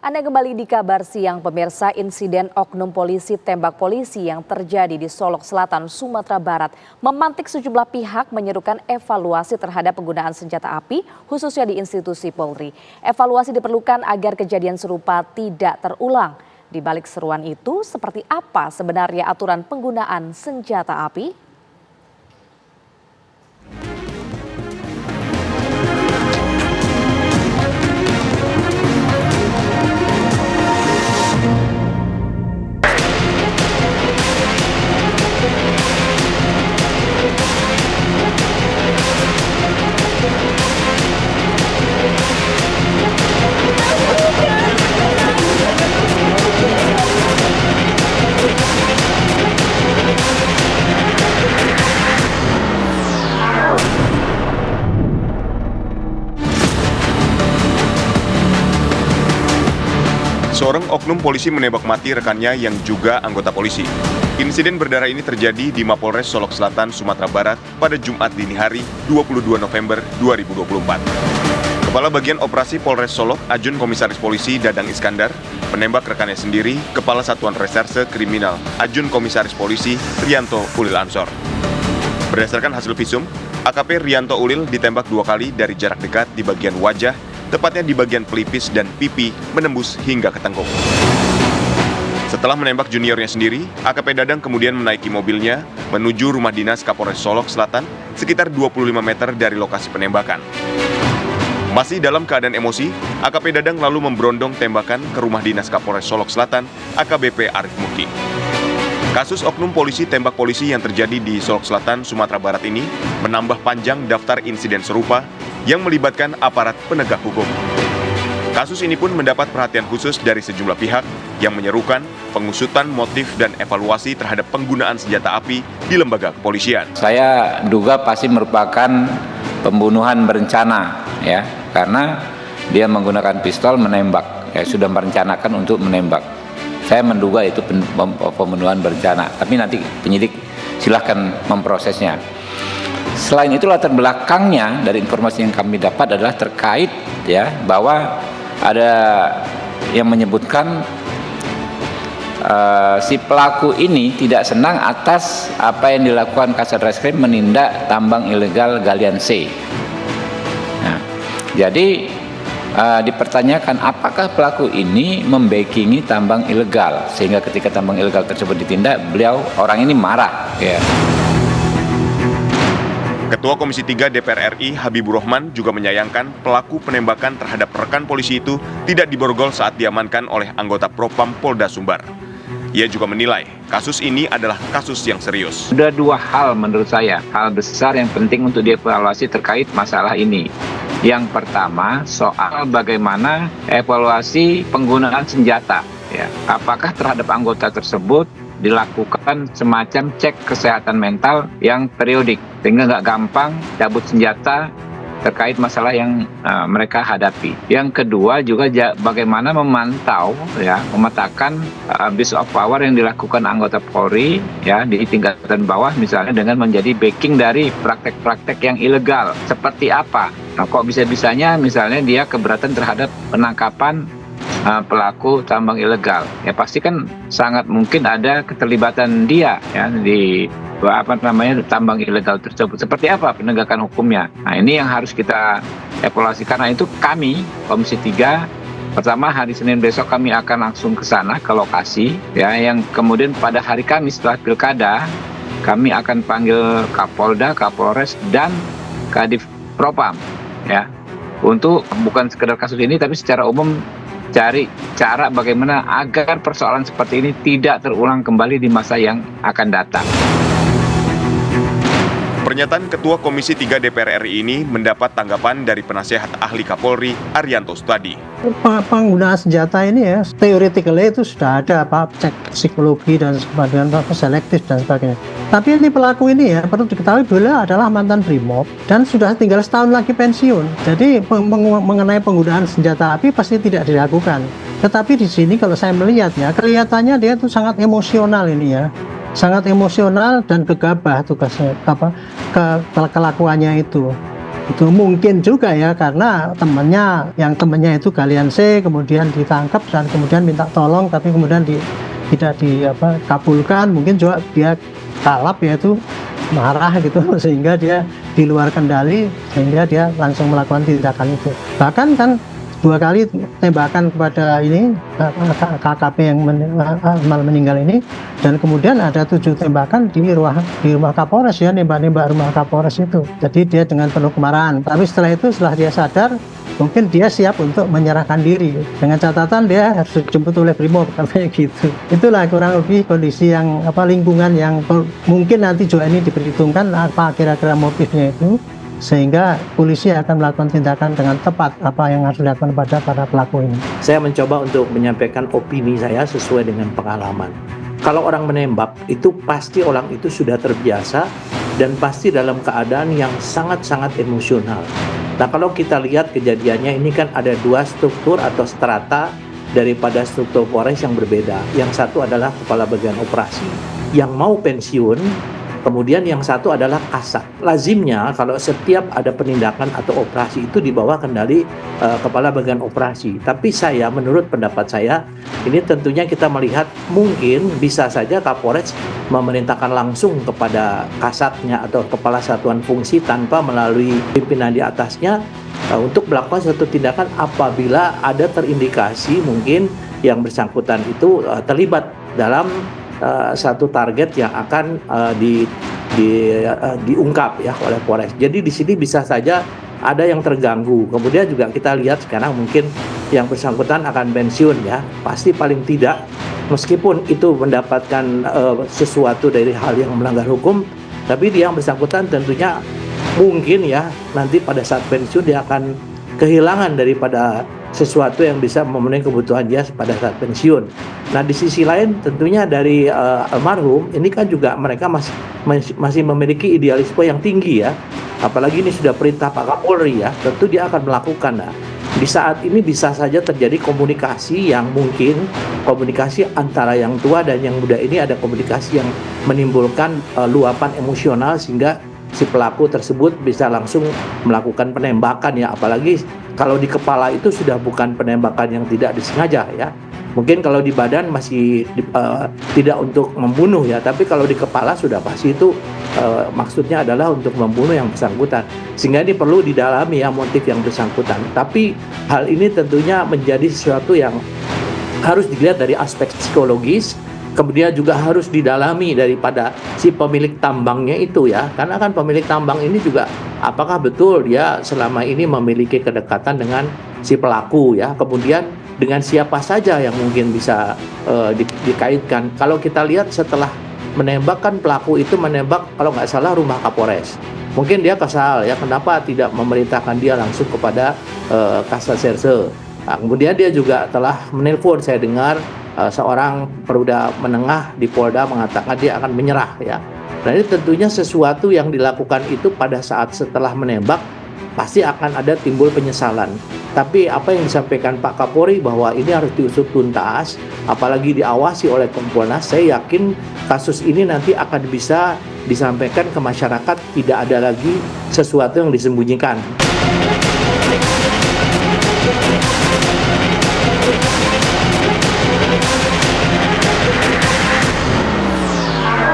Anda kembali di Kabar Siang, pemirsa. Insiden oknum polisi tembak polisi yang terjadi di Solok Selatan, Sumatera Barat memantik sejumlah pihak menyerukan evaluasi terhadap penggunaan senjata api, khususnya di institusi Polri. Evaluasi diperlukan agar kejadian serupa tidak terulang. Di balik seruan itu, seperti apa sebenarnya aturan penggunaan senjata api? Seorang oknum polisi menembak mati rekannya yang juga anggota polisi. Insiden berdarah ini terjadi di Mapolres Solok Selatan, Sumatera Barat pada Jumat dini hari 22 November 2024. Kepala Bagian Operasi Polres Solok, Ajun Komisaris Polisi Dadang Iskandar, menembak rekannya sendiri, Kepala Satuan Reserse Kriminal, Ajun Komisaris Polisi Rianto Ulil Ansor. Berdasarkan hasil visum, AKP Rianto Ulil ditembak 2 kali dari jarak dekat di bagian wajah, tepatnya di bagian pelipis dan pipi, menembus hingga ke tengkuk. Setelah menembak juniornya sendiri, AKP Dadang kemudian menaiki mobilnya menuju rumah dinas Kapolres Solok Selatan sekitar 25 meter dari lokasi penembakan. Masih dalam keadaan emosi, AKP Dadang lalu memberondong tembakan ke rumah dinas Kapolres Solok Selatan, AKBP Arif Mukti. Kasus oknum polisi tembak polisi yang terjadi di Solok Selatan, Sumatera Barat ini menambah panjang daftar insiden serupa yang melibatkan aparat penegak hukum. Kasus ini pun mendapat perhatian khusus dari sejumlah pihak yang menyerukan pengusutan motif dan evaluasi terhadap penggunaan senjata api di lembaga kepolisian. Saya duga pasti merupakan pembunuhan berencana, ya, karena dia menggunakan pistol menembak, ya, sudah merencanakan untuk menembak. Saya menduga itu pembunuhan berencana, tapi nanti penyidik silahkan memprosesnya. Selain itu, latar belakangnya dari informasi yang kami dapat adalah terkait, ya, bahwa ada yang menyebutkan si pelaku ini tidak senang atas apa yang dilakukan Kasat Reskrim menindak tambang ilegal galian C. Nah, jadi dipertanyakan apakah pelaku ini membackingi tambang ilegal sehingga ketika tambang ilegal tersebut ditindak, orang ini marah, ya. Ketua Komisi 3 DPR RI Habibur Rahman juga menyayangkan pelaku penembakan terhadap rekan polisi itu tidak diborgol saat diamankan oleh anggota Propam Polda Sumbar. Ia juga menilai kasus ini adalah kasus yang serius. Ada 2 hal menurut saya, hal besar yang penting untuk dievaluasi terkait masalah ini. Yang pertama, soal bagaimana evaluasi penggunaan senjata. Ya. Apakah terhadap anggota tersebut dilakukan semacam cek kesehatan mental yang periodik sehingga nggak gampang cabut senjata terkait masalah yang mereka hadapi. Yang kedua juga bagaimana memantau, ya, memetakan abuse of power yang dilakukan anggota Polri, ya, di tingkatan bawah misalnya dengan menjadi backing dari praktek-praktek yang ilegal. Seperti apa? Nah, kok bisa-bisanya misalnya dia keberatan terhadap penangkapan pelaku tambang ilegal, ya pasti kan sangat mungkin ada keterlibatan dia, ya, di tambang ilegal tersebut. Seperti apa penegakan hukumnya? Nah, ini yang harus kita evaluasi. Karena itu kami Komisi 3 pertama hari Senin besok kami akan langsung ke sana ke lokasi, ya, yang kemudian pada hari Kamis setelah pilkada kami akan panggil Kapolda, Kapolres dan Kadif Propam, ya, untuk bukan sekedar kasus ini tapi secara umum cari cara bagaimana agar persoalan seperti ini tidak terulang kembali di masa yang akan datang. Pernyataan Ketua Komisi 3 DPR RI ini mendapat tanggapan dari Penasihat Ahli Kapolri Arianto Stadi. Penggunaan senjata ini, ya, theoretically itu sudah ada cek psikologi dan sebagainya, selektif dan sebagainya. Tapi ini pelaku ini, ya, perlu diketahui beliau adalah mantan Brimob dan sudah tinggal setahun lagi pensiun. Jadi mengenai penggunaan senjata api pasti tidak dilakukan. Tetapi di sini kalau saya melihat, ya, kelihatannya dia itu sangat emosional ini, ya. Sangat emosional dan gegabah tugasnya, kelakuannya itu. Itu mungkin juga ya karena temannya itu Galian C kemudian ditangkap dan kemudian minta tolong tapi kemudian tidak kabulkan, mungkin juga dia kalap yaitu marah gitu sehingga dia di luar kendali sehingga dia langsung melakukan tindakan itu. Bahkan kan 2 kali tembakan kepada ini KKP yang meninggal ini, dan kemudian ada 7 tembakan di rumah Kapolres ya, nembak rumah Kapolres itu. Jadi dia dengan penuh kemarahan. Tapi setelah dia sadar, mungkin dia siap untuk menyerahkan diri dengan catatan dia harus dijemput oleh Brimob katanya gitu. Itulah kurang lebih kondisi yang lingkungan yang mungkin nanti juga ini diperhitungkan apa kira-kira motifnya itu, sehingga polisi akan melakukan tindakan dengan tepat apa yang harus dilakukan pada para pelaku ini. Saya mencoba untuk menyampaikan opini saya sesuai dengan pengalaman. Kalau orang menembak itu pasti orang itu sudah terbiasa dan pasti dalam keadaan yang sangat-sangat emosional. Nah, kalau kita lihat kejadiannya ini kan ada 2 struktur atau strata daripada struktur Polres yang berbeda. Yang satu adalah kepala bagian operasi yang mau pensiun. Kemudian yang satu adalah kasat. Lazimnya kalau setiap ada penindakan atau operasi itu di bawah kendali kepala bagian operasi. Tapi menurut pendapat saya, ini tentunya kita melihat mungkin bisa saja Kapolres memerintahkan langsung kepada kasatnya atau kepala satuan fungsi tanpa melalui pimpinan di atasnya untuk melakukan suatu tindakan apabila ada terindikasi mungkin yang bersangkutan itu terlibat dalam satu target yang akan diungkap ya oleh Polres. Jadi di sini bisa saja ada yang terganggu. Kemudian juga kita lihat sekarang mungkin yang bersangkutan akan pensiun ya. Pasti paling tidak meskipun itu mendapatkan sesuatu dari hal yang melanggar hukum, tapi dia yang bersangkutan tentunya mungkin ya nanti pada saat pensiun dia akan kehilangan daripada sesuatu yang bisa memenuhi kebutuhan dia pada saat pensiun. Nah, di sisi lain tentunya dari almarhum ini kan juga mereka masih memiliki idealisme yang tinggi ya. Apalagi ini sudah perintah Pak Kapolri ya, tentu dia akan melakukan. Nah, di saat ini bisa saja terjadi komunikasi yang mungkin komunikasi antara yang tua dan yang muda ini ada komunikasi yang menimbulkan luapan emosional sehingga si pelaku tersebut bisa langsung melakukan penembakan ya, apalagi kalau di kepala itu sudah bukan penembakan yang tidak disengaja ya. Mungkin kalau di badan masih tidak untuk membunuh ya, tapi kalau di kepala sudah pasti itu maksudnya adalah untuk membunuh yang bersangkutan. Sehingga ini perlu didalami ya motif yang bersangkutan. Tapi hal ini tentunya menjadi sesuatu yang harus dilihat dari aspek psikologis. Kemudian juga harus didalami daripada si pemilik tambangnya itu ya. Karena kan pemilik tambang ini juga apakah betul dia selama ini memiliki kedekatan dengan si pelaku ya. Kemudian dengan siapa saja yang mungkin bisa dikaitkan. Kalau kita lihat setelah menembak kan pelaku itu menembak kalau nggak salah rumah Kapolres. Mungkin dia kesal ya kenapa tidak memerintahkan dia langsung kepada Kasat Serse. Nah, kemudian dia juga telah menelpon, saya dengar seorang perwira menengah di Polda mengatakan dia akan menyerah ya. Nah, ini tentunya sesuatu yang dilakukan itu pada saat setelah menembak pasti akan ada timbul penyesalan. Tapi apa yang disampaikan Pak Kapolri bahwa ini harus diusut tuntas, apalagi diawasi oleh Kompolnas, saya yakin kasus ini nanti akan bisa disampaikan ke masyarakat, tidak ada lagi sesuatu yang disembunyikan.